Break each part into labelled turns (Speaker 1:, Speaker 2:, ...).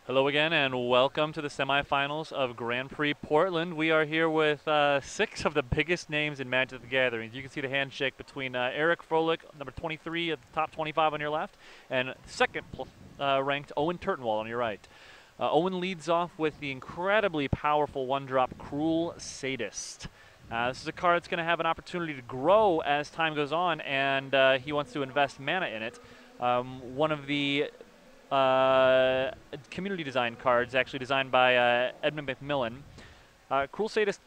Speaker 1: Hello again, and welcome to the semifinals of Grand Prix Portland. We are here with 6 of the biggest names in Magic the Gathering. You can see the handshake between Eric Froelich, number 23 at the top 25 on your left, and second ranked Owen Turtenwald on your right. Owen leads off with the incredibly powerful one-drop Cruel Sadist. This is a card that's going to have an opportunity to grow as time goes on, and he wants to invest mana in it. One of the community design cards, actually designed by Edmund McMillan. Cruel Sadist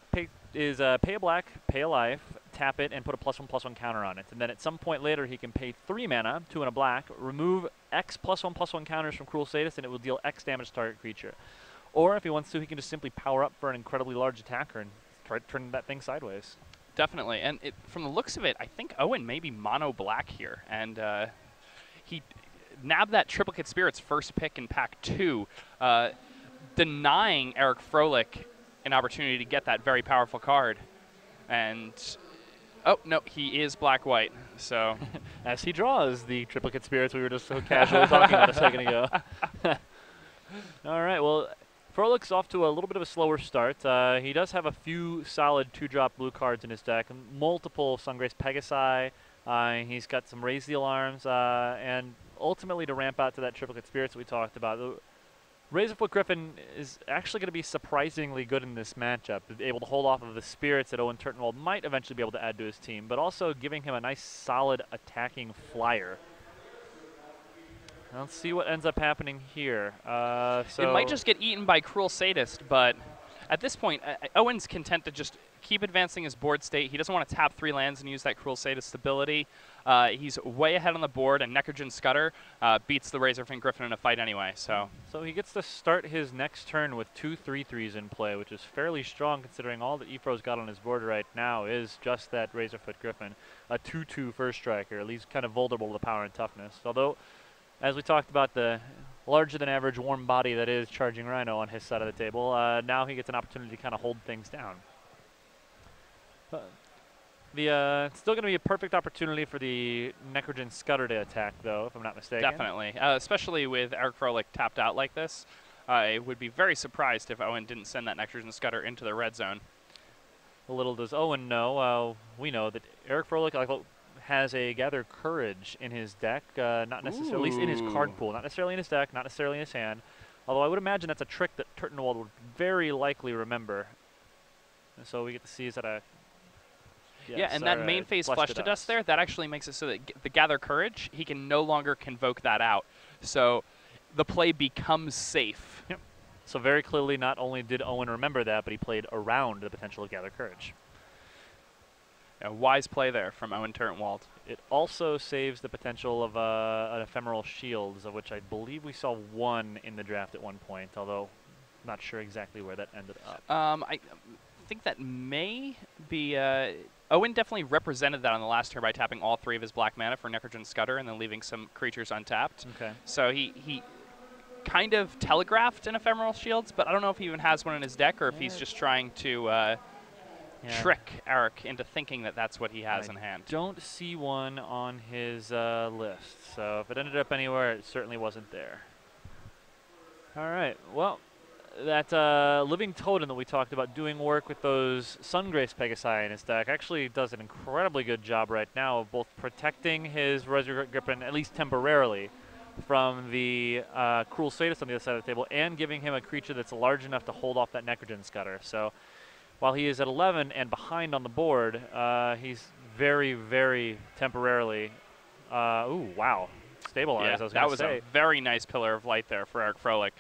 Speaker 1: is pay a black, pay a life, tap it, and put a +1/+1 counter on it. And then at some point later, he can pay 3 mana, 2 and a black, remove X +1/+1 counters from Cruel Sadist, and it will deal X damage to target creature. Or if he wants to, he can just simply power up for an incredibly large attacker and try to turn that thing sideways.
Speaker 2: Definitely, and from the looks of it, I think Owen may be mono black here, and he nabbed that Triplicate Spirit's first pick in Pack 2, denying Eric Froelich an opportunity to get that very powerful card. And, oh, no, he is black-white, so.
Speaker 1: As he draws the Triplicate Spirits we were just so casually talking about a second ago. All right, well, Froelich's off to a little bit of a slower start. He does have a few solid 2-drop blue cards in his deck, multiple Sungrace Pegasi. He's got some Raise the Alarms, and ultimately to ramp out to that Triplicate Spirits we talked about. The Razorfoot Griffin is actually going to be surprisingly good in this matchup, able to hold off of the Spirits that Owen Turtenwald might eventually be able to add to his team, but also giving him a nice solid attacking flyer. Let's see what ends up happening here.
Speaker 2: It might just get eaten by Cruel Sadist, but at this point, Owen's content to just keep advancing his board state. He doesn't want to tap 3 lands and use that Cruel Sadist ability. He's way ahead on the board, and Necrogen Scudder beats the Razorfin Griffin in a fight anyway. So
Speaker 1: he gets to start his next turn with 2 3/3s in play, which is fairly strong considering all that Efro's got on his board right now is just that Razorfoot Griffin. A 2/2 first striker, at least kind of vulnerable to power and toughness. Although, as we talked about, the larger-than-average warm body that is Charging Rhino on his side of the table, now he gets an opportunity to kind of hold things down. It's still going to be a perfect opportunity for the Necrogen Scudder to attack, though, if I'm not mistaken.
Speaker 2: Definitely, especially with Eric Froelich tapped out like this. I would be very surprised if Owen didn't send that Necrogen Scudder into the red zone.
Speaker 1: Little does Owen know, we know that Eric Froelich has a Gather Courage in his deck, not necessarily, at least in his card pool, not necessarily in his deck, not necessarily in his hand. Although I would imagine that's a trick that Turtenwald would very likely remember. And so we get to see is that a
Speaker 2: yeah, and that main phase Flesh to Dust there, that actually makes it so that the Gather Courage, he can no longer convoke that out. So the play becomes safe.
Speaker 1: Yep. So very clearly, not only did Owen remember that, but he played around the potential of Gather Courage.
Speaker 2: A wise play there from Owen Turtenwald.
Speaker 1: It also saves the potential of an Ephemeral Shields, of which I believe we saw 1 in the draft at one point, although not sure exactly where that ended up.
Speaker 2: I think that may be... Owen definitely represented that on the last turn by tapping all 3 of his black mana for Necrogen Scudder and then leaving some creatures untapped.
Speaker 1: Okay.
Speaker 2: So he kind of telegraphed an Ephemeral Shields, but I don't know if he even has one in his deck or if he's just trying to trick Eric into thinking that that's what he has in hand.
Speaker 1: Don't see one on his list, so if it ended up anywhere, it certainly wasn't there. All right, well, that Living Totem that we talked about doing work with those Sungrace Pegasi in his deck actually does an incredibly good job right now of both protecting his Razorfoot Griffin, at least temporarily, from the Cruel Sadist on the other side of the table, and giving him a creature that's large enough to hold off that Necrogen Scudder. So while he is at 11 and behind on the board, he's very, very temporarily, ooh, wow, stabilized.
Speaker 2: Yeah, that was a very nice Pillar of Light there for Eric Froelich.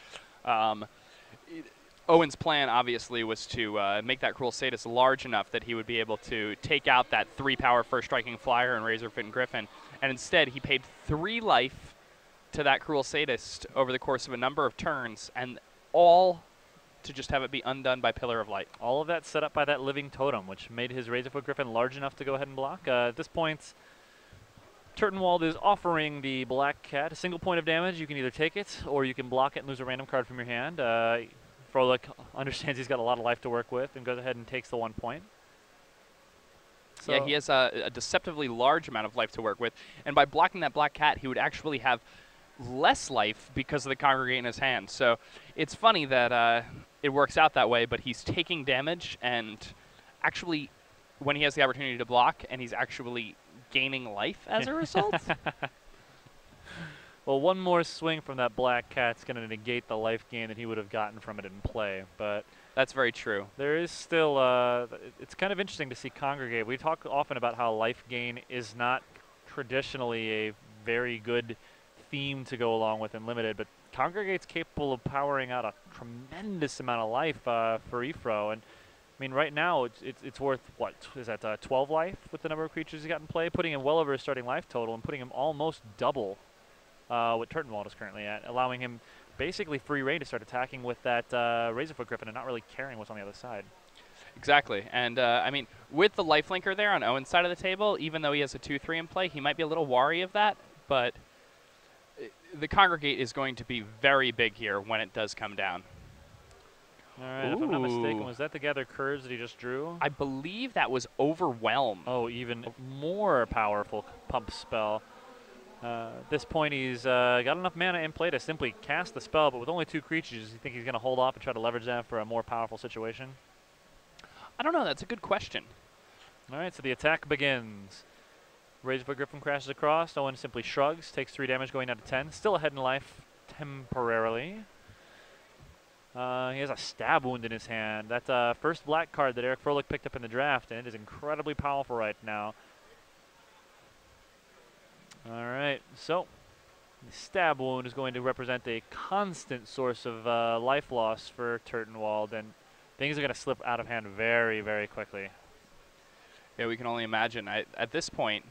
Speaker 2: Owen's plan, obviously, was to make that Cruel Sadist large enough that he would be able to take out that 3-power first striking flyer and Razorfin Griffin, and instead he paid 3 life to that Cruel Sadist over the course of a number of turns, and all to just have it be undone by Pillar of Light.
Speaker 1: All of that set up by that Living Totem, which made his Razorfoot Griffin large enough to go ahead and block. At this point, Turtenwald is offering the Black Cat a single point of damage. You can either take it, or you can block it and lose a random card from your hand. Froelich understands he's got a lot of life to work with and goes ahead and takes the 1 point.
Speaker 2: So yeah, he has a deceptively large amount of life to work with. And by blocking that Black Cat, he would actually have less life because of the congregate in his hand. So it's funny that it works out that way, but he's taking damage and actually, when he has the opportunity to block, and he's actually gaining life as a result.
Speaker 1: Well, one more swing from that black cat's going to negate the life gain that he would have gotten from it in play, but
Speaker 2: That's very true.
Speaker 1: there is still, it's kind of interesting to see Congregate. We talk often about how life gain is not traditionally a very good theme to go along with in Limited, but Congregate's capable of powering out a tremendous amount of life for Efro. And I mean, right now it's worth, what, is that 12 life with the number of creatures he got in play, putting him well over his starting life total and putting him almost double what Turtenwald is currently at, allowing him basically free reign to start attacking with that Razorfoot Griffin and not really caring what's on the other side.
Speaker 2: Exactly. And, I mean, with the lifelinker there on Owen's side of the table, even though he has a 2-3 in play, he might be a little wary of that, but the Congregate is going to be very big here when it does come down.
Speaker 1: All right, if I'm not mistaken, was that the Gather Curves that he just drew?
Speaker 2: I believe that was Overwhelm.
Speaker 1: Oh, even more powerful pump spell. At this point, he's got enough mana in play to simply cast the spell, but with only 2 creatures, you think he's going to hold off and try to leverage that for a more powerful situation?
Speaker 2: I don't know. That's a good question.
Speaker 1: All right, so the attack begins. Razorfoot Griffin crashes across. Owen simply shrugs, takes 3 damage going down to 10. Still ahead in life temporarily. He has a stab wound in his hand. That first black card that Eric Froelich picked up in the draft, and it is incredibly powerful right now. All right, so the stab wound is going to represent a constant source of life loss for Turtenwald, and things are going to slip out of hand very, very quickly.
Speaker 2: Yeah, we can only imagine. At this point,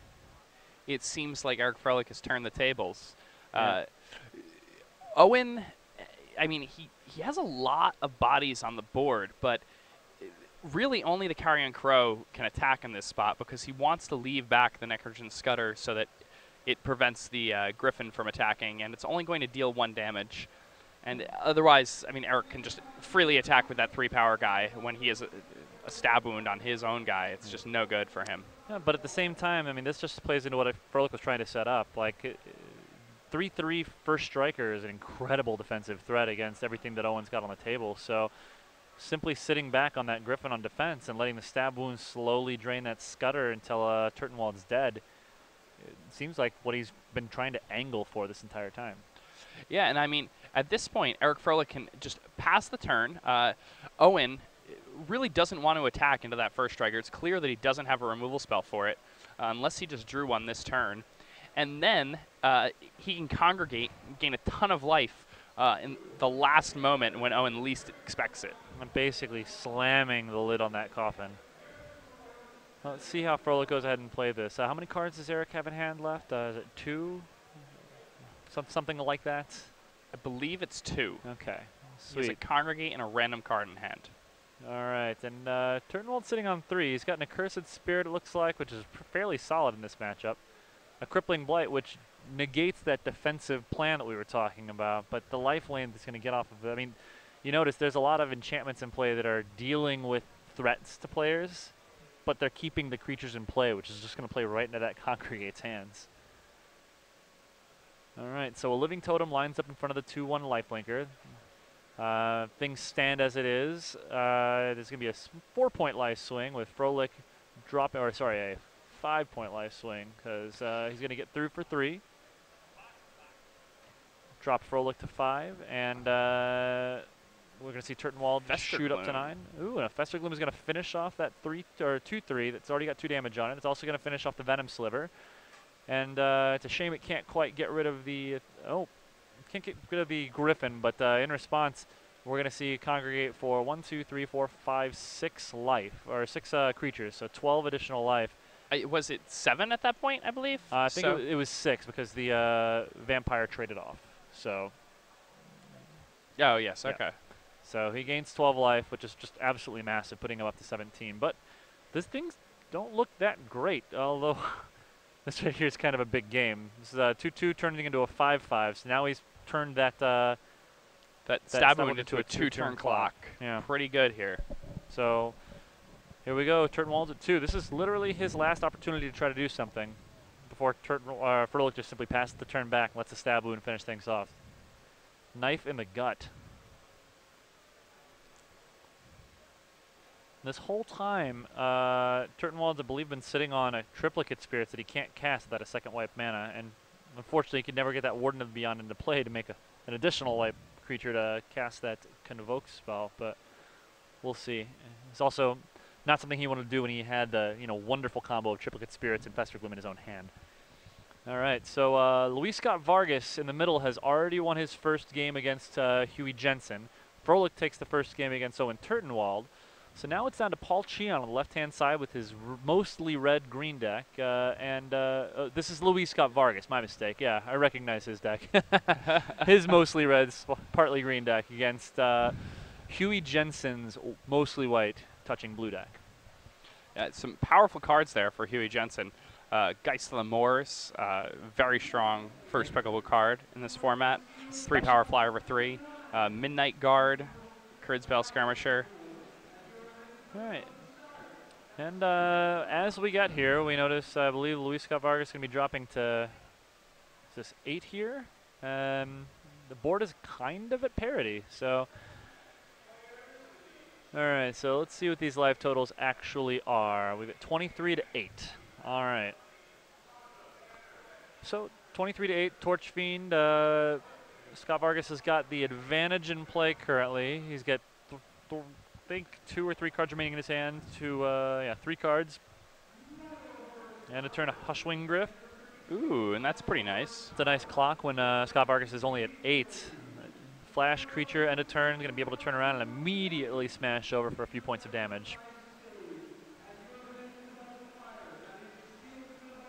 Speaker 2: it seems like Eric Froelich has turned the tables.
Speaker 1: Yeah.
Speaker 2: Owen, I mean, he has a lot of bodies on the board, but really only the Carrion Crow can attack in this spot because he wants to leave back the Necrogen Scudder so that it prevents the Griffin from attacking, and it's only going to deal 1 damage. And otherwise, I mean, Eric can just freely attack with that 3-power guy when he has a stab wound on his own guy. It's just no good for him.
Speaker 1: Yeah, but at the same time, I mean, this just plays into what Froelich was trying to set up. Like, 3/3 first striker is an incredible defensive threat against everything that Owen's got on the table. So simply sitting back on that Griffin on defense and letting the stab wound slowly drain that Scudder until Turtenwald's dead, it seems like what he's been trying to angle for this entire time.
Speaker 2: Yeah, and I mean, at this point, Eric Froelich can just pass the turn. Owen really doesn't want to attack into that first striker. It's clear that he doesn't have a removal spell for it, unless he just drew one this turn. And then he can congregate, gain a ton of life in the last moment when Owen least expects it.
Speaker 1: I'm basically slamming the lid on that coffin. Well, let's see how Froelich goes ahead and play this. How many cards does Eric have in hand left? Is it 2? Something like that?
Speaker 2: I believe it's 2.
Speaker 1: Okay,
Speaker 2: He has a congregate and a random card in hand.
Speaker 1: All right, and Turtenwald's sitting on 3. He's got an Accursed Spirit, it looks like, which is fairly solid in this matchup. A Crippling Blight, which negates that defensive plan that we were talking about, but the life lane that's going to get off of it. I mean, you notice there's a lot of enchantments in play that are dealing with threats to players, but they're keeping the creatures in play, which is just going to play right into that Congregate's hands. All right, so a Living Totem lines up in front of the 2/1 lifelinker. Things stand as it is. There's going to be a 4-point life swing with Froelich dropping, or sorry, a 5-point life swing because he's going to get through for 3. Drop Froelich to 5, and we're going to see Turtenwald shoot up to 9. Ooh, and a Fester Gloom is going to finish off that 2/3 that's already got 2 damage on it. It's also going to finish off the Venom Sliver. And it's a shame it can't quite get rid of the can't get rid of the Griffin, but in response, we're going to see Congregate for 1, 2, 3, 4, 5, 6 life, or 6 creatures, so 12 additional life.
Speaker 2: Was it 7 at that point, I believe?
Speaker 1: I think it was 6 because the vampire traded off. So.
Speaker 2: Oh, yes,
Speaker 1: yeah.
Speaker 2: okay.
Speaker 1: So he gains 12 life, which is just absolutely massive, putting him up to 17. But these things don't look that great, although this right here is kind of a big game. This is a 2/2 turning into a 5/5, so now he's turned that
Speaker 2: stab wound into a 2-turn clock.
Speaker 1: Yeah.
Speaker 2: Pretty good here.
Speaker 1: So here we go. Turtenwald's at 2. This is literally his last opportunity to try to do something before Froelich just simply passes the turn back and lets the stab wound finish things off. Knife in the gut. This whole time, Turtenwald's, I believe, been sitting on a triplicate spirits that he can't cast without a second wipe mana, and unfortunately he could never get that Warden of the Beyond into play to make an additional wipe creature to cast that Convoke spell, but we'll see. It's also not something he wanted to do when he had the wonderful combo of triplicate spirits and Fester Gloom in his own hand. All right, so Luis Scott-Vargas in the middle has already won his first game against Huey Jensen. Froelich takes the first game against Owen Turtenwald. So now it's down to Paul Cheon on the left-hand side with his mostly red-green deck. This is Luis Scott-Vargas, my mistake. Yeah, I recognize his deck. His mostly red, partly green deck against Huey Jensen's mostly white, touching blue deck.
Speaker 2: Yeah, some powerful cards there for Huey Jensen. Geist of the Moors, very strong first pickable card in this format. 3 power flyer over 3. Midnight Guard, Kurdzbell Skirmisher.
Speaker 1: All right. And as we got here, we notice, I believe, Luis Scott-Vargas is going to be dropping to, is this 8 here? The board is kind of at parity, so. All right, so let's see what these life totals actually are. We've got 23 to 8. All right. So 23 to 8, Torch Fiend. Scott-Vargas has got the advantage in play currently. He's got, I think, 2 or 3 cards remaining in his hand. 3 cards. And a turn of Hushwing Griff.
Speaker 2: Ooh, and that's pretty nice.
Speaker 1: It's a nice clock when Scott-Vargas is only at 8. Flash creature, end of turn, going to be able to turn around and immediately smash over for a few points of damage.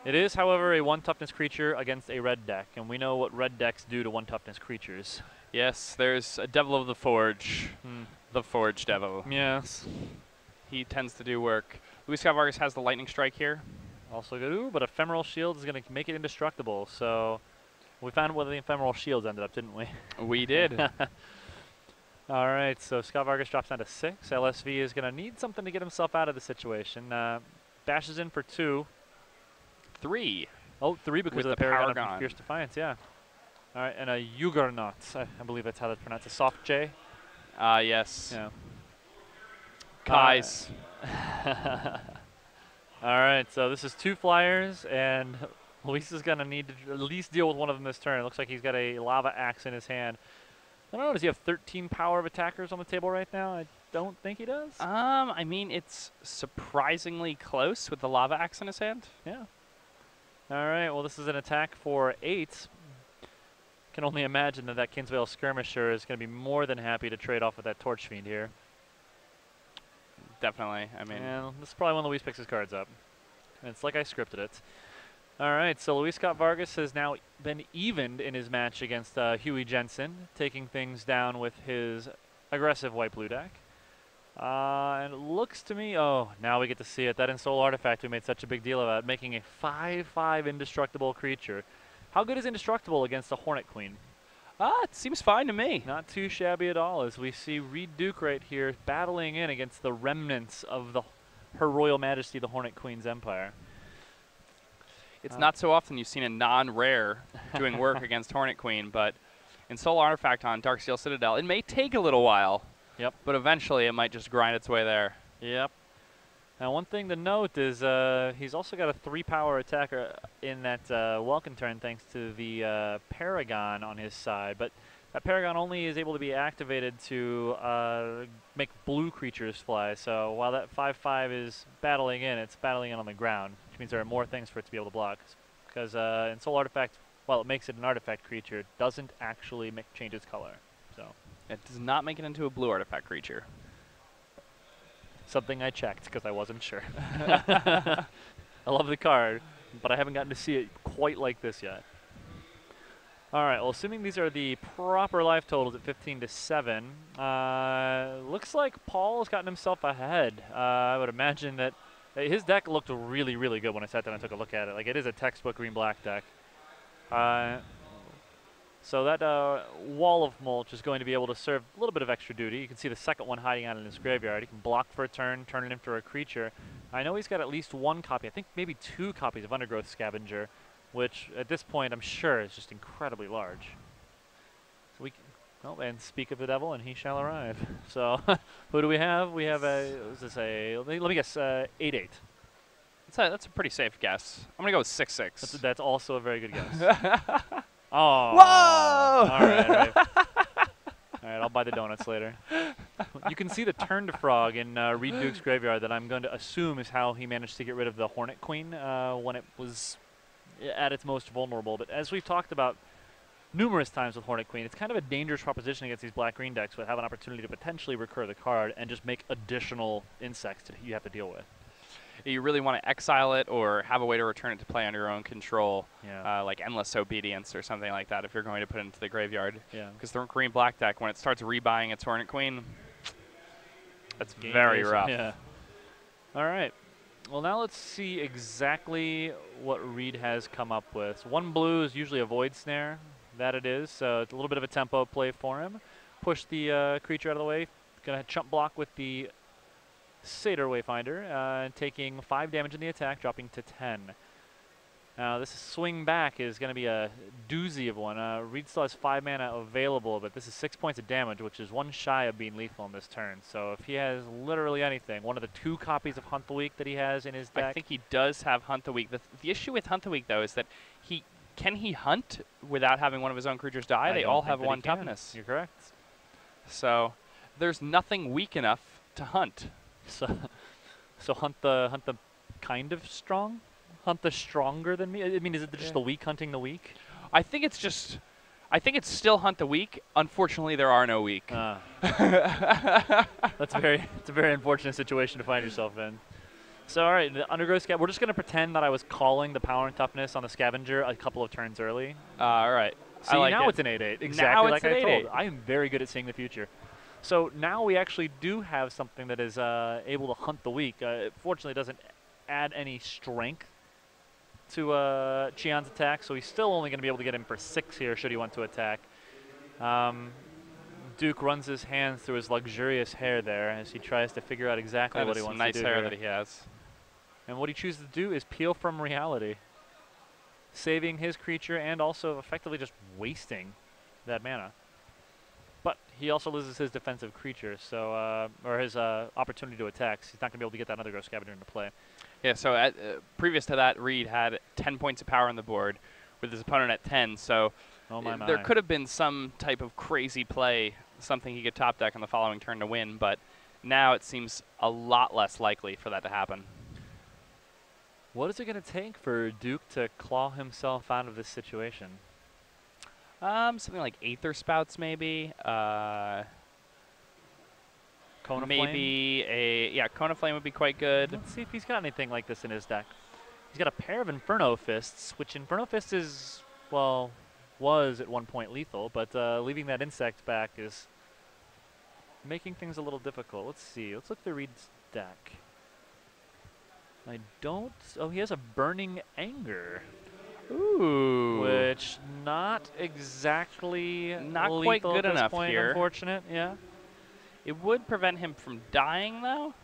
Speaker 1: It is, however, a 1 toughness creature against a red deck, and we know what red decks do to 1 toughness creatures.
Speaker 2: Yes, there's a Devil of the Forge, the Forge Devil.
Speaker 1: Yes.
Speaker 2: He tends to do work. Luis Scott-Vargas has the Lightning Strike here.
Speaker 1: Also good, ooh, but Ephemeral Shield is going to make it indestructible, so we found where the Ephemeral Shields ended up, didn't we?
Speaker 2: We did.
Speaker 1: All right, so Scott-Vargas drops down to 6. LSV is going to need something to get himself out of the situation. Bashes in for 2.
Speaker 2: 3.
Speaker 1: Oh, 3 because of the Paragon of Fierce Defiance, yeah. All right, and a Juggernaut. I believe that's how that's pronounced. A soft J.
Speaker 2: Yes.
Speaker 1: Yeah.
Speaker 2: Kais.
Speaker 1: All right, so this is 2 flyers, and Luis is going to need to at least deal with one of them this turn. It looks like he's got a Lava Axe in his hand. I don't know, does he have 13 power of attackers on the table right now? I don't think he does.
Speaker 2: I mean, it's surprisingly close with the Lava Axe in his hand.
Speaker 1: Yeah. All right, well, this is an attack for 8. Can only imagine that Kingsvale Skirmisher is going to be more than happy to trade off with that Torch Fiend here.
Speaker 2: Definitely, I mean.
Speaker 1: And this is probably when Luis picks his cards up. And it's like I scripted it. All right, so Luis Scott-Vargas has now been evened in his match against Huey Jensen, taking things down with his aggressive white blue deck. And it looks to me, oh, now we get to see it. That Ensoul Artifact we made such a big deal about, making a 5/5 indestructible creature. How good is indestructible against the Hornet Queen?
Speaker 2: It seems fine to me.
Speaker 1: Not too shabby at all, as we see Reid Duke right here battling in against the remnants of Her Royal Majesty, the Hornet Queen's Empire.
Speaker 2: It's not so often you've seen a non-rare doing work against Hornet Queen, but Ensoul Artifact on Darksteel Citadel, it may take a little while.
Speaker 1: Yep.
Speaker 2: But eventually it might just grind its way there.
Speaker 1: Yep. Now one thing to note is he's also got a 3-power attacker in that welcome turn thanks to the Paragon on his side. But that Paragon only is able to be activated to make blue creatures fly. So while that 5/5 is battling in, it's battling in on the ground, which means there are more things for it to be able to block. Because Ensoul Artifact, while it makes it an artifact creature, doesn't actually change its color. So
Speaker 2: it does not make it into a blue artifact creature.
Speaker 1: Something I checked because I wasn't sure. I love the card, but I haven't gotten to see it quite like this yet. All right, well, assuming these are the proper life totals at 15 to 7, looks like Paul has gotten himself ahead. I would imagine that his deck looked really, really good when I sat down and took a look at it. Like, it is a textbook green-black deck. So that Wall of Mulch is going to be able to serve a little bit of extra duty. You can see the second one hiding out in his graveyard. He can block for a turn, turn it into a creature. I know he's got at least 1 copy, I think maybe 2 copies of Undergrowth Scavenger. which at this point I'm sure is just incredibly large. So we can, oh, and speak of the devil, and he shall arrive. So who do we have? We have a, what was this, let me guess, 8-8.
Speaker 2: That's a pretty safe guess. I'm going to go with 6-6.
Speaker 1: That's also a very good guess. Oh.
Speaker 2: Whoa!
Speaker 1: All right. All right, I'll buy the donuts later. You can see the turned frog in Reid Duke's graveyard that I'm going to assume is how he managed to get rid of the Hornet Queen when it was at its most vulnerable. But as we've talked about numerous times with Hornet Queen, it's kind of a dangerous proposition against these black-green decks that have an opportunity to potentially recur the card and just make additional insects that you have to deal with.
Speaker 2: You really want to exile it or have a way to return it to play under your own control, like Endless Obedience or something like that if you're going to put it into the graveyard.
Speaker 1: Yeah.
Speaker 2: Because the green-black deck, when it starts rebuying its Hornet Queen, that's very rough.
Speaker 1: Yeah. All right. Well, now let's see exactly what Reid has come up with. So 1 blue is usually a Void Snare. That it is. So it's a little bit of a tempo play for him. Push the creature out of the way. Going to chump block with the Satyr Wayfinder, taking 5 damage in the attack, dropping to 10. Now this swing back is going to be a doozy of one. Reid still has 5 mana available, but this is 6 points of damage, which is 1 shy of being lethal on this turn. So if he has literally anything, one of the 2 copies of Hunt the Weak that he has in his deck.
Speaker 2: I think he does have Hunt the Weak. The issue with Hunt the Weak, though, is that can he hunt without having one of his own creatures die? They all have 1 toughness.
Speaker 1: You're correct.
Speaker 2: So there's nothing weak enough to hunt.
Speaker 1: So hunt the kind of strong? Hunt the stronger than me? I mean, is it just the weak hunting the weak?
Speaker 2: I think it's still Hunt the Weak. Unfortunately, there are no weak.
Speaker 1: It's a very unfortunate situation to find yourself in. So all right, the Undergrowth Scab. We're just gonna pretend that I was calling the power and toughness on the Scavenger a couple of turns early.
Speaker 2: All right.
Speaker 1: See, now it's an 8-8. Exactly like I told. I am very good at seeing the future. So now we actually do have something that is able to hunt the weak. It fortunately doesn't add any strength to Cheon's attack, so he's still only going to be able to get him for 6 here should he want to attack. Duke runs his hands through his luxurious hair there as he tries to figure out exactly what he wants to do.
Speaker 2: Nice hair that he has.
Speaker 1: And what he chooses to do is peel from reality, saving his creature and also effectively just wasting that mana. But he also loses his defensive creature, so or his opportunity to attack. So he's not going to be able to get that Undergrowth Scavenger into play.
Speaker 2: Yeah, so previous to that, Reid had 10 points of power on the board with his opponent at 10, so there could have been some type of crazy play, something he could top deck on the following turn to win, but now it seems a lot less likely for that to happen.
Speaker 1: What is it going to take for Duke to claw himself out of this situation?
Speaker 2: Something like Aether Spouts, maybe.
Speaker 1: Cone of
Speaker 2: maybe Flame? Cone of Flame would be quite good.
Speaker 1: Let's see if he's got anything like this in his deck. He's got a pair of Inferno Fists, which Inferno Fist is, well, was at one point lethal, but leaving that insect back is making things a little difficult. Let's see. Let's look through Reid's deck. I don't... Oh, he has a Burning Anger.
Speaker 2: Ooh.
Speaker 1: Which not exactly
Speaker 2: not quite good enough here.
Speaker 1: Unfortunate, yeah.
Speaker 2: It would prevent him from dying, though.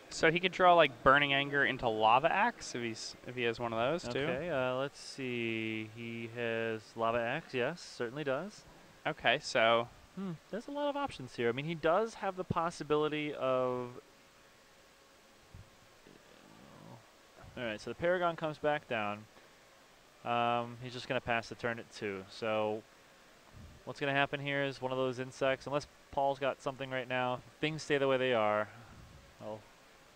Speaker 2: So he could draw like Burning Anger into Lava Axe if he has one of those too.
Speaker 1: Okay, let's see. He has Lava Axe, yes, certainly does.
Speaker 2: Okay, so
Speaker 1: there's a lot of options here. I mean, he does have the possibility of... All right, so the Paragon comes back down. He's just going to pass the turn at 2. So what's going to happen here is one of those insects, unless Paul's got something right now, if things stay the way they are.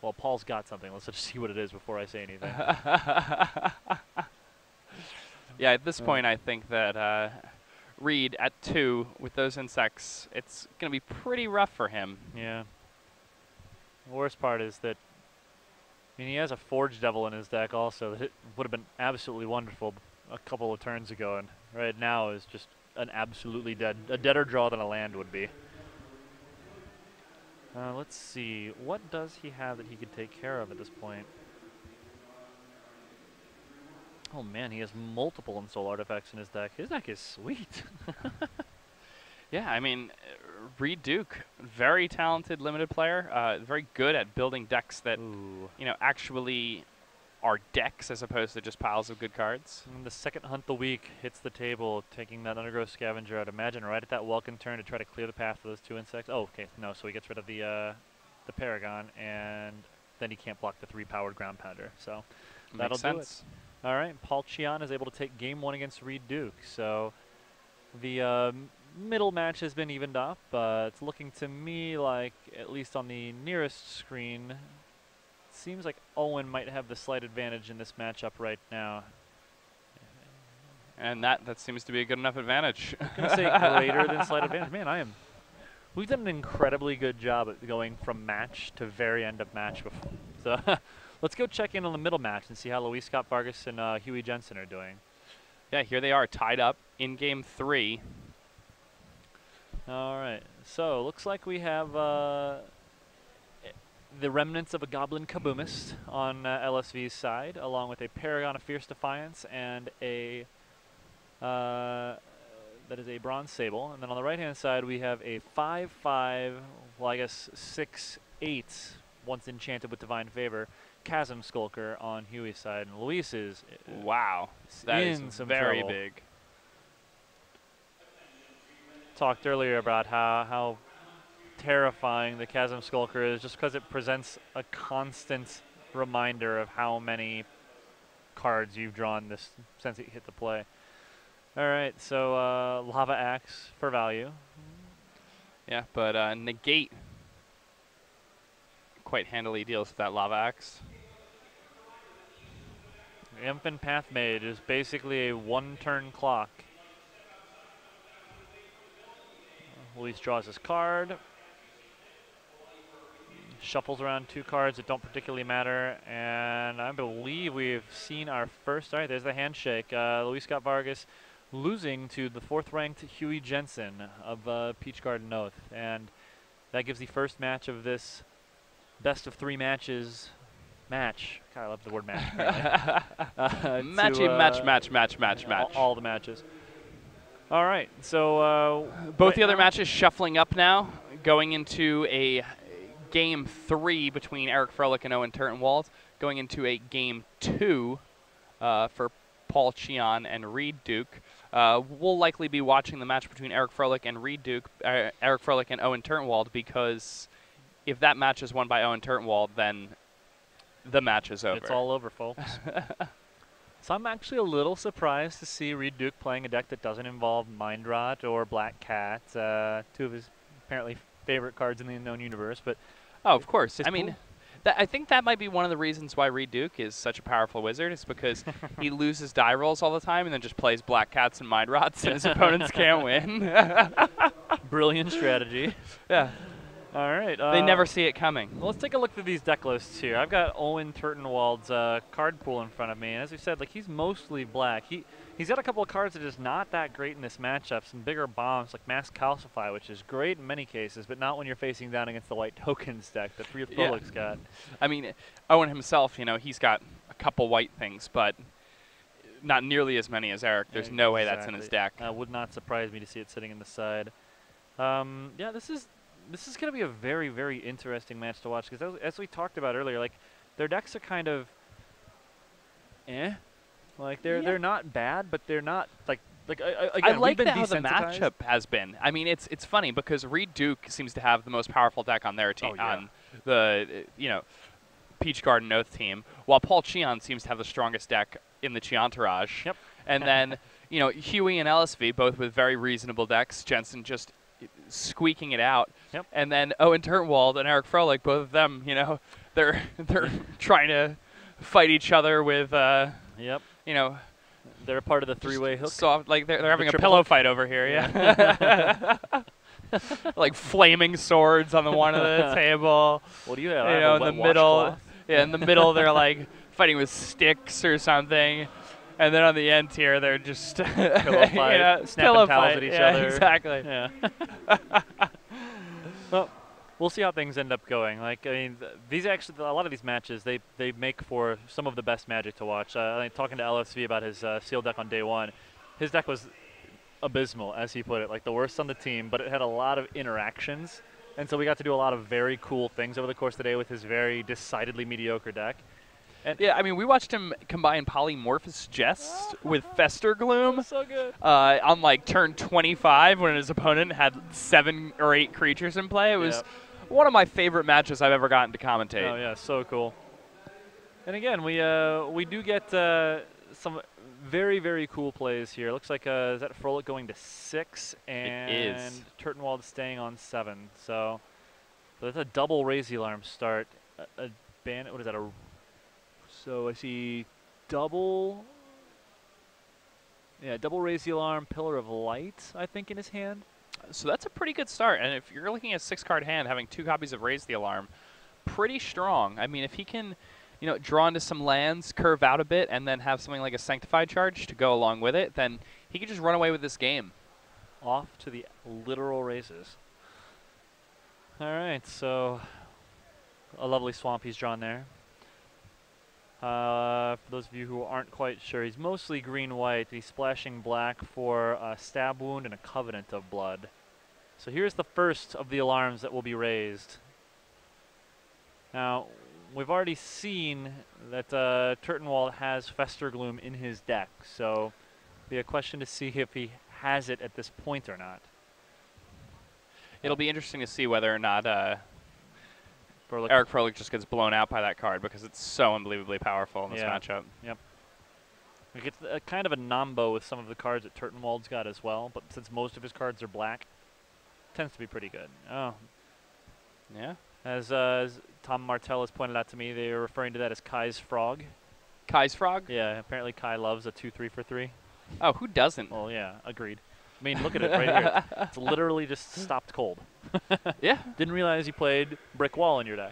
Speaker 1: Well, Paul's got something. Let's just see what it is before I say anything.
Speaker 2: Yeah, at this point, I think that Reid at 2 with those insects, it's going to be pretty rough for him.
Speaker 1: Yeah. The worst part is that, I mean, he has a Forge Devil in his deck also. That it would have been absolutely wonderful a couple of turns ago, and right now is just an absolutely a deader draw than a land would be. Let's see. What does he have that he could take care of at this point? Oh man, he has multiple Ensoul Artifacts in his deck. His deck is sweet.
Speaker 2: Yeah, I mean, Reid Duke, very talented limited player, very good at building decks that, you know, actually are decks as opposed to just piles of good cards.
Speaker 1: And the second hunt of the week hits the table, taking that Undergrowth Scavenger. I'd imagine right at that welcome turn to try to clear the path for those 2 insects. Oh, okay, no, so he gets rid of the Paragon, and then he can't block the 3-powered Ground Pounder. So that'll do it. All right, Paul Cheon is able to take game 1 against Reid Duke. So the middle match has been evened up. It's looking to me like, at least on the nearest screen, seems like Owen might have the slight advantage in this matchup right now.
Speaker 2: And that seems to be a good enough advantage.
Speaker 1: I'm going to say greater than slight advantage. Man, we've done an incredibly good job at going from match to very end of match before. So let's go check in on the middle match and see how Luis Scott-Vargas and Huey Jensen are doing.
Speaker 2: Yeah, here they are tied up in game 3.
Speaker 1: All right, so looks like we have the remnants of a Goblin Kaboomist on LSV's side, along with a Paragon of Fierce Defiance and a that is a Bronze Sable. And then on the right-hand side, we have a 5/5, well, I guess 6/8, once enchanted with Divine Favor, Chasm Skulker on Huey's side. And Luis is
Speaker 2: wow, that is very big.
Speaker 1: Talked earlier about how terrifying the Chasm Skulker is, just because it presents a constant reminder of how many cards you've drawn this since it hit the play. All right, so Lava Axe for value.
Speaker 2: Yeah, but Negate quite handily deals with that Lava Axe.
Speaker 1: Infant Path Mage is basically a 1-turn clock. Luis draws his card, shuffles around 2 cards that don't particularly matter, and I believe we've seen our first. All right, there's the handshake. Luis Scott-Vargas losing to the 4th-ranked Huey Jensen of Peach Garden Oath, and that gives the first match of this best of 3 matches match. God, I love the word match.
Speaker 2: Match.
Speaker 1: All the matches. All right, so
Speaker 2: both the other matches shuffling up now, going into a game 3 between Eric Froelich and Owen Turtenwald, going into a game 2 for Paul Cheon and Reid Duke. We'll likely be watching the match between Eric Froelich and Reid Duke, Eric Froelich and Owen Turtenwald, because if that match is won by Owen Turtenwald, then the match is over.
Speaker 1: It's all over, folks. So I'm actually a little surprised to see Reid Duke playing a deck that doesn't involve Mind Rot or Black Cat, 2 of his apparently favorite cards in the Unknown Universe. But
Speaker 2: oh, of course. I
Speaker 1: cool.
Speaker 2: mean, I think that might be one of the reasons why Reid Duke is such a powerful wizard, is because he loses die rolls all the time and then just plays Black Cats and Mind Rots, and his opponents can't win.
Speaker 1: Brilliant strategy.
Speaker 2: Yeah.
Speaker 1: All right.
Speaker 2: They never see it coming.
Speaker 1: Well, let's take a look through these deck lists here. I've got Owen Turtenwald's card pool in front of me, and as we said, like, he's mostly black. He's got a couple of cards that are just not that great in this matchup. Some bigger bombs like Mass Calcify, which is great in many cases, but not when you're facing down against the white tokens deck that Froehlich's got.
Speaker 2: I mean, Owen himself, you know, he's got a couple white things, but not nearly as many as Eric. There's no way that's in his deck.
Speaker 1: Would not surprise me to see it sitting in the side. Yeah, this is going to be a very, very interesting match to watch, because as we talked about earlier, like, their decks are kind of like they're not bad, but they're not like again,
Speaker 2: I like
Speaker 1: how
Speaker 2: the matchup has been. I mean, it's funny because Reid Duke seems to have the most powerful deck on their team, on the Peach Garden Oath team, while Paul Cheon seems to have the strongest deck in the Cheontourage.
Speaker 1: Yep.
Speaker 2: And then Huey and LSV both with very reasonable decks. Jensen just squeaking it out.
Speaker 1: Yep.
Speaker 2: And then Owen Turtenwald and Eric Froelich, both of them, they're trying to fight each other with
Speaker 1: yep. They're a part of the 3-way hook.
Speaker 2: Soft, like they're having a pillow fight over here, yeah. Like flaming swords on the one of the table.
Speaker 1: What do you have?
Speaker 2: In the middle. Yeah, in the middle they're like fighting with sticks or something. And then on the end here, they're just
Speaker 1: pillow fight, snapping towels at each other.
Speaker 2: Exactly.
Speaker 1: Yeah. Well, we'll see how things end up going. Like, I mean, a lot of these matches, they make for some of the best Magic to watch. Talking to LSV about his sealed deck on day 1, his deck was abysmal, as he put it, like the worst on the team, but it had a lot of interactions, and so we got to do a lot of very cool things over the course of the day with his very decidedly mediocre deck.
Speaker 2: Yeah, I mean, we watched him combine Polymorphous Jest with Fester Gloom
Speaker 1: So good.
Speaker 2: on like turn 25 when his opponent had 7 or 8 creatures in play. It was one of my favorite matches I've ever gotten to commentate.
Speaker 1: Oh yeah, so cool. And again, we do get some very, very cool plays here. Looks like is that Froelich going to 6 and
Speaker 2: It is.
Speaker 1: Turtenwald staying on 7. So that's a double raise the alarm start. A bandit. What is that? So I see double. Yeah, double raise the alarm, pillar of light, I think, in his hand.
Speaker 2: So that's a pretty good start. And if you're looking at a 6-card hand, having 2 copies of Raise the Alarm, pretty strong. I mean, if he can, draw into some lands, curve out a bit, and then have something like a Sanctified Charge to go along with it, then he could just run away with this game.
Speaker 1: Off to the literal races. All right, so a lovely swamp he's drawn there. For those of you who aren't quite sure, he's mostly green-white. He's splashing black for a Stab Wound and a Covenant of Blood. So here's the first of the alarms that will be raised. Now, we've already seen that Turtenwald has Festergloom in his deck, so it'll be a question to see if he has it at this point or not.
Speaker 2: It'll be interesting to see whether or not
Speaker 1: Froelich.
Speaker 2: Eric Froelich just gets blown out by that card because it's so unbelievably powerful in this matchup.
Speaker 1: Yep. We get kind of a nombo with some of the cards that Turtenwald's got as well, but since most of his cards are black, tends to be pretty good. Oh.
Speaker 2: Yeah.
Speaker 1: As Tom Martell has pointed out to me, they are referring to that as Kai's Frog.
Speaker 2: Kai's Frog?
Speaker 1: Yeah, apparently Kai loves a 2/3 for 3.
Speaker 2: Oh, who doesn't?
Speaker 1: Well, yeah, agreed. I mean, look at it right here. It's literally just stopped cold.
Speaker 2: Yeah.
Speaker 1: Didn't realize you played Brick Wall in your deck.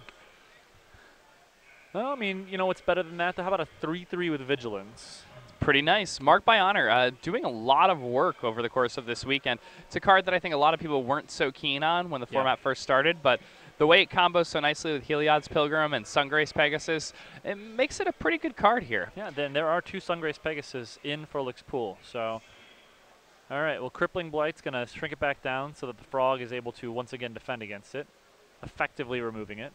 Speaker 1: Well, I mean, what's better than that? How about a 3/3 with Vigilance?
Speaker 2: Pretty nice. Mark by Honor, doing a lot of work over the course of this weekend. It's a card that I think a lot of people weren't so keen on when the format first started, but the way it combos so nicely with Heliod's Pilgrim and Sungrace Pegasus, it makes it a pretty good card here.
Speaker 1: Yeah, then there are 2 Sungrace Pegasus in Froelich's pool, so... All right, well, Crippling Blight's going to shrink it back down so that the Frog is able to once again defend against it, effectively removing it.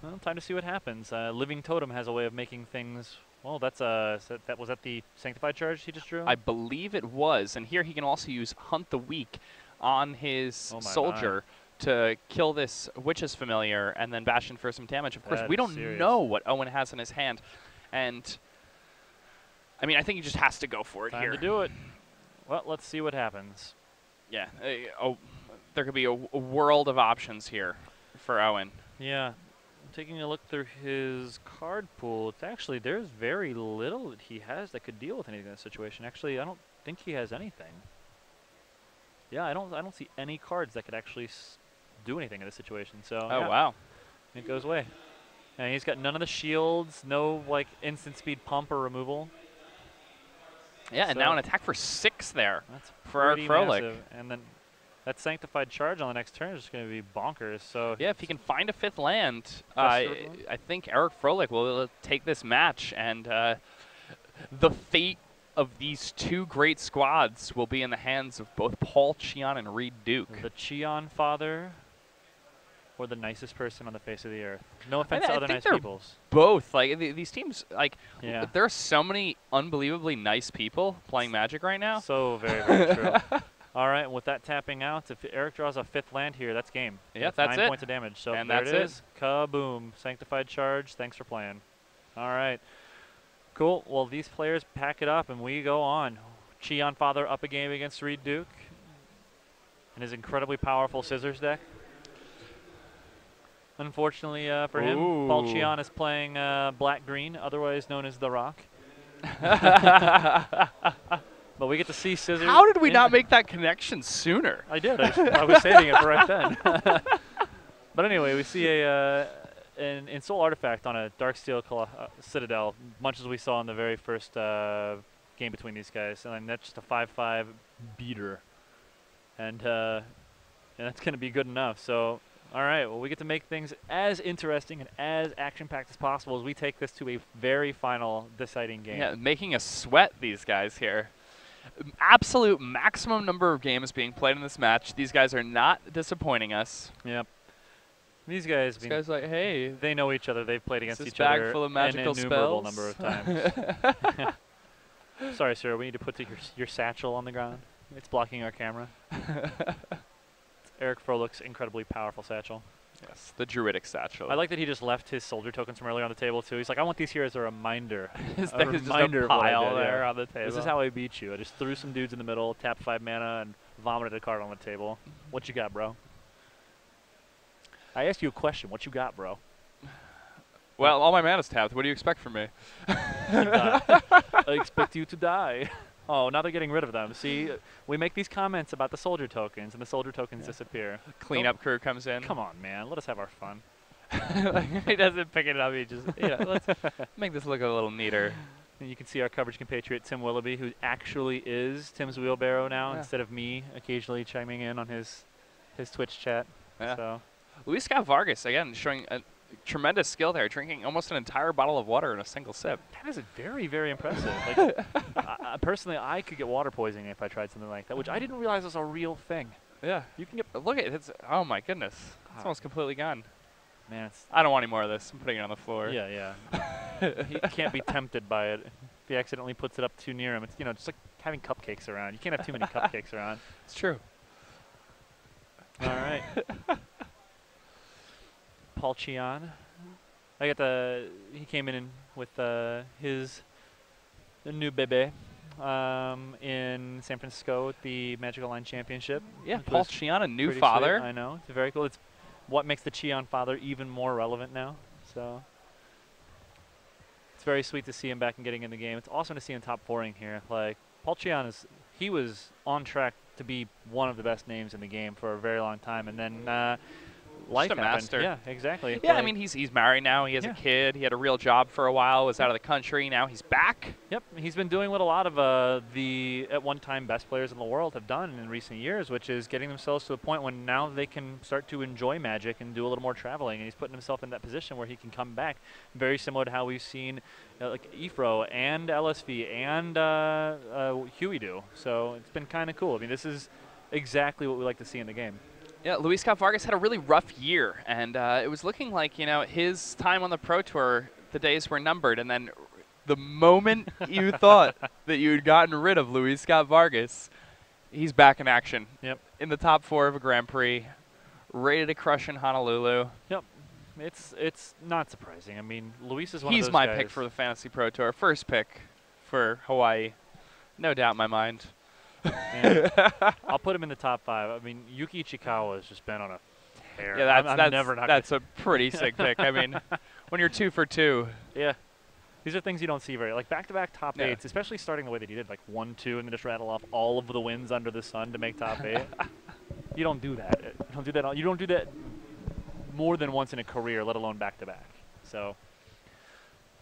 Speaker 1: Well, time to see what happens. Living Totem has a way of making things... Well, was that the Sanctified Charge he just drew?
Speaker 2: I believe it was, and here he can also use Hunt the Weak on his soldier to kill this Witch's Familiar and then bash in for some damage. Of course, we don't know what Owen has in his hand, and I mean, I think he just has to go for it here.
Speaker 1: Time to do it. Well, let's see what happens.
Speaker 2: Yeah, there could be a world of options here for Owen.
Speaker 1: Yeah, I'm taking a look through his card pool. It's actually, there's very little that he has that could deal with anything in this situation. Actually, I don't think he has anything. Yeah, I don't see any cards that could actually do anything in this situation. So
Speaker 2: wow,
Speaker 1: it goes away. And he's got none of the shields, no like instant speed pump or removal.
Speaker 2: Yeah, and now an attack for 6 there.
Speaker 1: That's
Speaker 2: for our Froelich.
Speaker 1: And then that Sanctified Charge on the next turn is just going to be bonkers. So
Speaker 2: yeah, if he can find a 5th land, I think Eric Froelich will take this match, and the fate of these 2 great squads will be in the hands of both Paul Cheon and Reid Duke.
Speaker 1: The Cheon father, or the nicest person on the face of the earth. No offense to other nice peoples.
Speaker 2: Both. Like these teams, like there are so many unbelievably nice people playing Magic right now.
Speaker 1: So very, very true. All right, and with that tapping out, if Eric draws a 5th land here, that's game.
Speaker 2: Yeah, that's
Speaker 1: 9 points of damage. So
Speaker 2: and
Speaker 1: there
Speaker 2: that's
Speaker 1: it is. Kaboom. Sanctified Charge. Thanks for playing. All right. Cool. Well, these players pack it up, and we go on. Cheon father up a game against Reid Duke and his incredibly powerful Scissors deck. Unfortunately for him, Paul Cheon is playing black-green, otherwise known as The Rock. But we get to see Scissors.
Speaker 2: How did we not make that connection sooner?
Speaker 1: I did. I was saving it for right then. But anyway, we see an Ensoul Artifact on a Darksteel Citadel, much as we saw in the very first game between these guys. And that's just a 5/5 beater. And that's going to be good enough. So... All right, well, we get to make things as interesting and as action-packed as possible as we take this to a very final deciding game.
Speaker 2: Yeah, making us sweat, these guys here. Absolute maximum number of games being played in this match. These guys are not disappointing us.
Speaker 1: Yep. These guys,
Speaker 2: This guy's like, hey,
Speaker 1: they know each other. They've played against each
Speaker 2: bag
Speaker 1: other
Speaker 2: full of magical
Speaker 1: an innumerable
Speaker 2: spells.
Speaker 1: number of times. Sorry, sir. We need to put your satchel on the ground. It's blocking our camera. It's Eric Froehlich's incredibly powerful satchel.
Speaker 2: Yes, the druidic satchel.
Speaker 1: I like that he just left his soldier tokens from earlier on the table too. He's like, I want these here as a reminder.
Speaker 2: His
Speaker 1: a
Speaker 2: deck is just
Speaker 1: reminder
Speaker 2: a
Speaker 1: of what I
Speaker 2: pile
Speaker 1: did,
Speaker 2: there
Speaker 1: yeah.
Speaker 2: on the table.
Speaker 1: This is how I beat you. I just threw some dudes in the middle, tapped 5 mana, and vomited a card on the table. What you got, bro? I asked you a question. What you got, bro?
Speaker 2: Well, all my mana's tapped. What do you expect from me?
Speaker 1: I expect you to die. Oh, now they're getting rid of them. See, we make these comments about the soldier tokens, and the soldier tokens disappear.
Speaker 2: Cleanup crew comes in.
Speaker 1: Come on, man. Let us have our fun.
Speaker 2: He doesn't pick it up. He just, let's make this look a little neater.
Speaker 1: And you can see our coverage compatriot, Tim Willoughby, who actually is Tim's wheelbarrow now instead of me occasionally chiming in on his Twitch chat.
Speaker 2: Yeah.
Speaker 1: So.
Speaker 2: Luis Scott-Vargas, again, showing a tremendous skill there, drinking almost an entire bottle of water in a single sip.
Speaker 1: That is very, very impressive. Like, personally, I could get water poisoning if I tried something like that, which I didn't realize was a real thing.
Speaker 2: Yeah. You can get, look at it. It's, oh, my goodness. It's almost completely gone.
Speaker 1: Man, it's
Speaker 2: I don't want any more of this. I'm putting it on the floor.
Speaker 1: Yeah, yeah. He can't be tempted by it if he accidentally puts it up too near him. It's, just like having cupcakes around. You can't have too many cupcakes around.
Speaker 2: It's true.
Speaker 1: All right. Paul Cheon. He came in with his new bebe in San Francisco at the Magic Online Championship.
Speaker 2: Yeah, Paul Cheon, a new
Speaker 1: Pretty
Speaker 2: father.
Speaker 1: Sweet. I know. It's very cool. It's what makes the Cheon father even more relevant now. So it's very sweet to see him back and getting in the game. It's awesome to see him top 4ing here. Like, Paul Cheon he was on track to be one of the best names in the game for a very long time, and then life happened.
Speaker 2: Master.
Speaker 1: Yeah, exactly.
Speaker 2: Yeah, I mean, he's married now. He has a kid. He had a real job for a while, was out of the country. Now he's back.
Speaker 1: Yep, he's been doing what a lot of the at one time best players in the world have done in recent years, which is getting themselves to a point when now they can start to enjoy Magic and do a little more traveling. And he's putting himself in that position where he can come back, very similar to how we've seen like Efro and LSV and Huey do. So it's been kind of cool. I mean, this is exactly what we like to see in the game.
Speaker 2: Yeah, Luis Scott-Vargas had a really rough year, and it was looking like, his time on the Pro Tour, the days were numbered, and then the moment you thought that you had gotten rid of Luis Scott-Vargas, he's back in action.
Speaker 1: Yep.
Speaker 2: In the top 4 of a Grand Prix, ready to crush in Honolulu.
Speaker 1: Yep. It's not surprising. I mean, Luis is one of those
Speaker 2: He's my
Speaker 1: guys.
Speaker 2: pick for the Fantasy Pro Tour. First pick for Hawaii. No doubt in my mind.
Speaker 1: I'll put him in the top 5. I mean, Yuki Ichikawa has just been on a tear.
Speaker 2: Yeah, that's a pretty sick pick. I mean, when you're 2 for 2.
Speaker 1: Yeah. These are things you don't see very, like back-to-back top 8s, especially starting the way that he did, like 1-2, and then just rattle off all of the wins under the sun to make top 8. You don't do that. You don't do that more than once in a career, let alone back-to-back. So,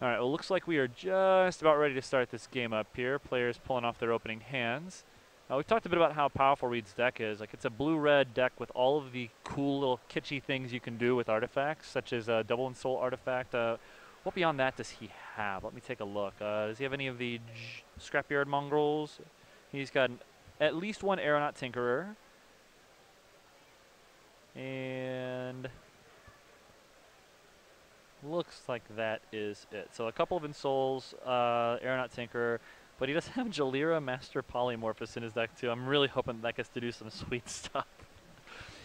Speaker 1: all right, well, it looks like we are just about ready to start this game up here. Players pulling off their opening hands. We've talked a bit about how powerful Reid's deck is. Like, it's a blue-red deck with all of the cool little kitschy things you can do with artifacts, such as a Double and Soul artifact. What beyond that does he have? Let me take a look. Does he have any of the Scrapyard Mongrels? He's got at least one Aeronaut Tinkerer. And looks like that is it. So a couple of Insouls, Aeronaut Tinkerer. But he does have Jalira Master Polymorphous in his deck, too. I'm really hoping that gets to do some sweet stuff.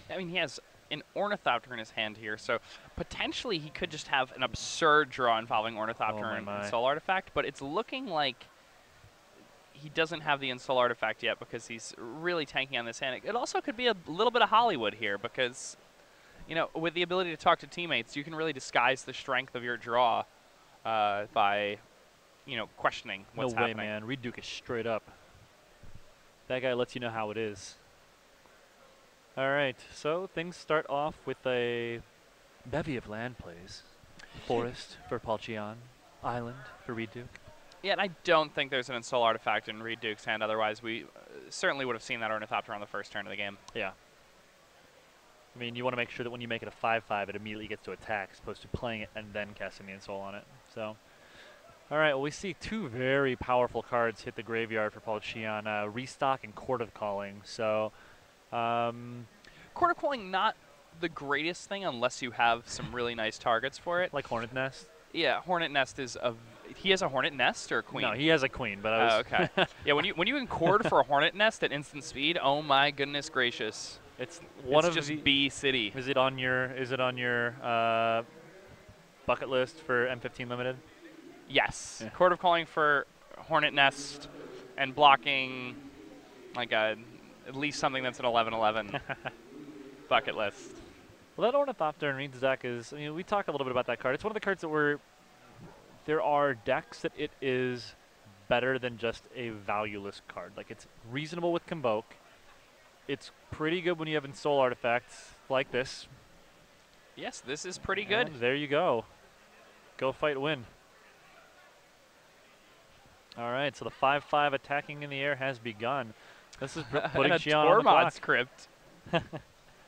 Speaker 2: I mean, he has an Ornithopter in his hand here, so potentially he could just have an absurd draw involving Ornithopter and Soul Artifact, but it's looking like he doesn't have the Soul Artifact yet because he's really tanking on this hand. It also could be a little bit of Hollywood here because, with the ability to talk to teammates, you can really disguise the strength of your draw by questioning what's happening.
Speaker 1: No way, man. Reid Duke is straight up. That guy lets you know how it is. All right, so things start off with a bevy of land plays. Forest for Paul Cheon, Island for Reid Duke.
Speaker 2: Yeah, and I don't think there's an Soul Artifact in Reid Duke's hand. Otherwise, we certainly would have seen that Ornithopter on the first turn of the game.
Speaker 1: Yeah. I mean, you want to make sure that when you make it a 5/5, it immediately gets to attack, as opposed to playing it and then casting the Ensoul on it. So, all right, well, we see 2 very powerful cards hit the graveyard for Paul Cheon, Restock and Court of Calling. So,
Speaker 2: Court of Calling not the greatest thing unless you have some really nice targets for it.
Speaker 1: Like Hornet Nest?
Speaker 2: Yeah, Hornet Nest is a. He has a Hornet Nest or a Queen?
Speaker 1: No, he has a Queen, but I was.
Speaker 2: Oh, okay. Yeah, when you encord for a Hornet Nest at instant speed, oh my goodness gracious!
Speaker 1: It's one
Speaker 2: it's
Speaker 1: of
Speaker 2: just
Speaker 1: the.
Speaker 2: B City.
Speaker 1: Is it on your? Is it on your bucket list for M15 limited?
Speaker 2: Yes.
Speaker 1: Yeah.
Speaker 2: Court of Calling for Hornet Nest and blocking like at least something that's an 11/11 bucket list.
Speaker 1: Well, that Ornithopter in Reid's deck is, I mean, we talked a little bit about that card. It's one of the cards that there are decks that it is better than just a valueless card. Like, it's reasonable with Convoke. It's pretty good when you have Ensoul artifacts like this.
Speaker 2: Yes, this is pretty good.
Speaker 1: And there you go. Go fight, win. All right, so the 5/5 attacking in the air has begun. This is putting Cheon on the clock.
Speaker 2: script.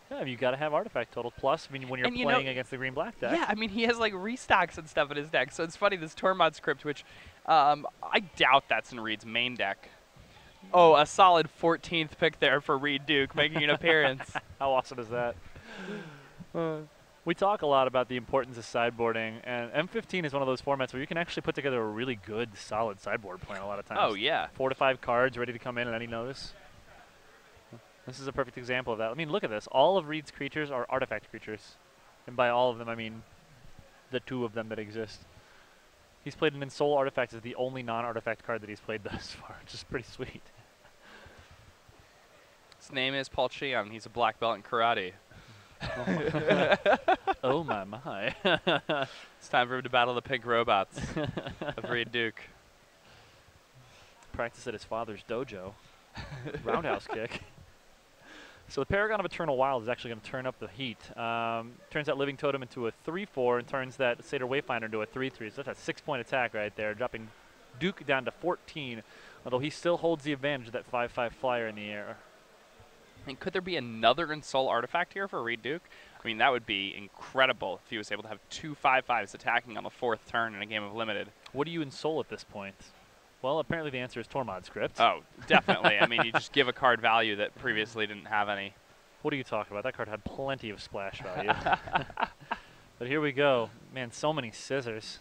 Speaker 1: Yeah, you got to have artifact total. Plus, I mean, when you're playing against the green-black deck.
Speaker 2: Yeah, I mean, he has like restocks and stuff in his deck. So it's funny, this Tormod script, which I doubt that's in Reid's main deck. Oh, a solid 14th pick there for Reid Duke, making an appearance.
Speaker 1: How awesome is that? We talk a lot about the importance of sideboarding, and M15 is one of those formats where you can actually put together a really good, solid sideboard plan a lot of times.
Speaker 2: Oh, yeah.
Speaker 1: 4 to 5 cards ready to come in at any notice. This is a perfect example of that. I mean, look at this. All of Reid's creatures are artifact creatures. And by all of them, I mean the 2 of them that exist. He's played an Ensoul artifact as the only non-artifact card that he's played thus far, which is pretty sweet.
Speaker 2: His name is Paul Cheon. He's a black belt in karate.
Speaker 1: Oh, my.
Speaker 2: It's time for him to battle the pink robots of Reid Duke.
Speaker 1: Practice at his father's dojo. Roundhouse kick. So the Paragon of Eternal Wild is actually going to turn up the heat. Turns that Living Totem into a 3/4 and turns that Satyr Wayfinder into a 3/3. So that's a 6-point attack right there, dropping Duke down to 14, although he still holds the advantage of that 5/5 flyer in the air.
Speaker 2: And could there be another Ensoul artifact here for Reid Duke? I mean, that would be incredible if he was able to have 2 5/5s attacking on the 4th turn in a game of Limited.
Speaker 1: What do you Ensoul at this point? Well, apparently the answer is Tormod script.
Speaker 2: Oh, definitely. I mean, you just give a card value that previously didn't have any.
Speaker 1: What are you talking about? That card had plenty of splash value. But here we go. Man, so many scissors.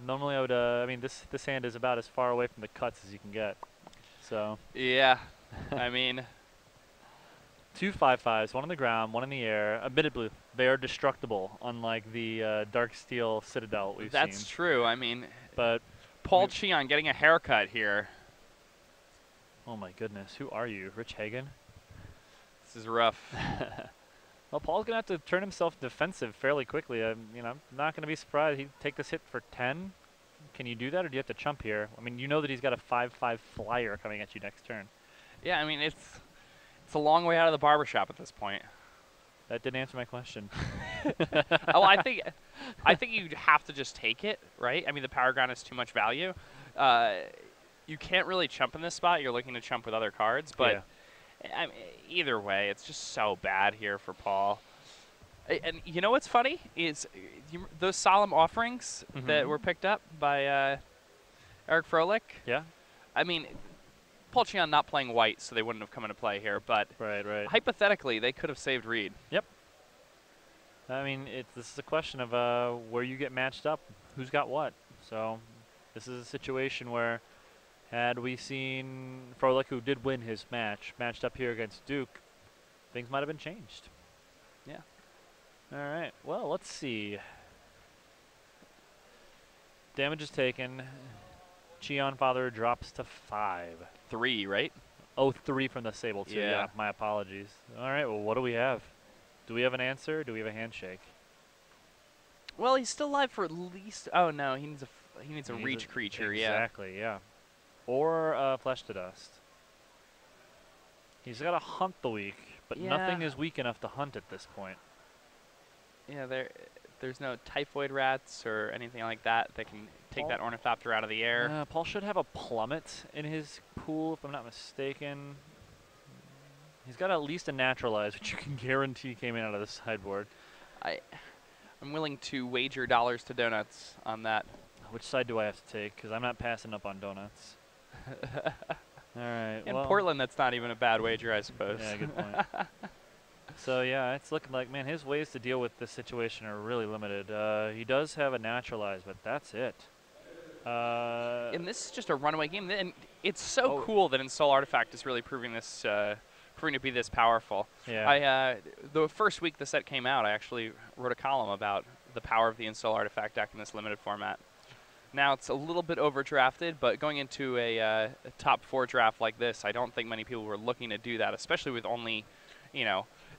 Speaker 1: Normally I would, I mean, this hand is about as far away from the cuts as you can get. So.
Speaker 2: Yeah, I mean.
Speaker 1: 2 5/5s, 1 on the ground, 1 in the air. Admittedly, they are destructible, unlike the Dark Steel Citadel we've seen.
Speaker 2: That's true. I mean,
Speaker 1: but
Speaker 2: Paul Cheon getting a haircut here.
Speaker 1: Oh my goodness, who are you, Rich Hagen?
Speaker 2: This is rough.
Speaker 1: Well, Paul's gonna have to turn himself defensive fairly quickly. I'm not gonna be surprised he'd take this hit for 10. Can you do that, or do you have to chump here? I mean, you know that he's got a 5/5 flyer coming at you next turn.
Speaker 2: Yeah, I mean, it's a long way out of the barbershop at this point.
Speaker 1: That didn't answer my question.
Speaker 2: Oh, I think you'd have to just take it, right? I mean, the Paragon is too much value. You can't really chump in this spot. You're looking to chump with other cards, but I mean, either way, it's just so bad here for Paul. And you know what's funny is those solemn offerings that were picked up by Eric Froelich.
Speaker 1: Yeah.
Speaker 2: I mean, Paul Cheon not playing white, so they wouldn't have come into play here. But
Speaker 1: right.
Speaker 2: hypothetically, they could have saved Reid.
Speaker 1: Yep. I mean, this is a question of where you get matched up, who's got what. So this is a situation where had we seen Froelich, who did win his match, matched up here against Duke, things might have been changed.
Speaker 2: Yeah.
Speaker 1: All right. Well, let's see. Damage is taken. Cheon Father drops to 5.
Speaker 2: 3, right?
Speaker 1: Oh, 3 from the Sable, too. Yeah, my apologies. All right, well, what do we have? Do we have an answer, or do we have a handshake?
Speaker 2: Well, he's still alive for at least... Oh, no, he needs a reach creature,
Speaker 1: Exactly, yeah. Or Flesh to Dust. He's got to hunt the weak, but nothing is weak enough to hunt at this point.
Speaker 2: Yeah, there's no Typhoid Rats or anything like that that can take that Ornithopter out of the air.
Speaker 1: Paul should have a Plummet in his pool, if I'm not mistaken. He's got at least a Naturalize, which you can guarantee came in out of the sideboard.
Speaker 2: I'm willing to wager dollars to donuts on that.
Speaker 1: Which side do I have to take? Because I'm not passing up on donuts. All right.
Speaker 2: In Portland, that's not even a bad wager, I suppose.
Speaker 1: Yeah, good point. So yeah, it's looking like, man, his ways to deal with this situation are really limited. He does have a naturalize, but that's it.
Speaker 2: And this is just a runaway game, and it's so
Speaker 1: Oh.
Speaker 2: cool that Install Artifact is really proving this, proving to be this powerful.
Speaker 1: Yeah.
Speaker 2: The first week the set came out, I actually wrote a column about the power of the Install Artifact deck in this limited format. Now it's a little bit overdrafted, but going into a top 4 draft like this, I don't think many people were looking to do that, especially with only,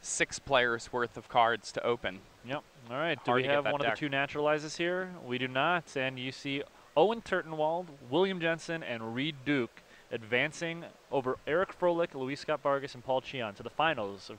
Speaker 2: 6 players worth of cards to open.
Speaker 1: Yep. All right. Do
Speaker 2: Hard
Speaker 1: we
Speaker 2: to get
Speaker 1: have
Speaker 2: that
Speaker 1: one
Speaker 2: deck.
Speaker 1: of the 2 naturalizes here? We do not. And you see Owen Turtenwald, William Jensen, and Reid Duke advancing over Eric Froelich, Luis Scott-Vargas, and Paul Cheon to the finals of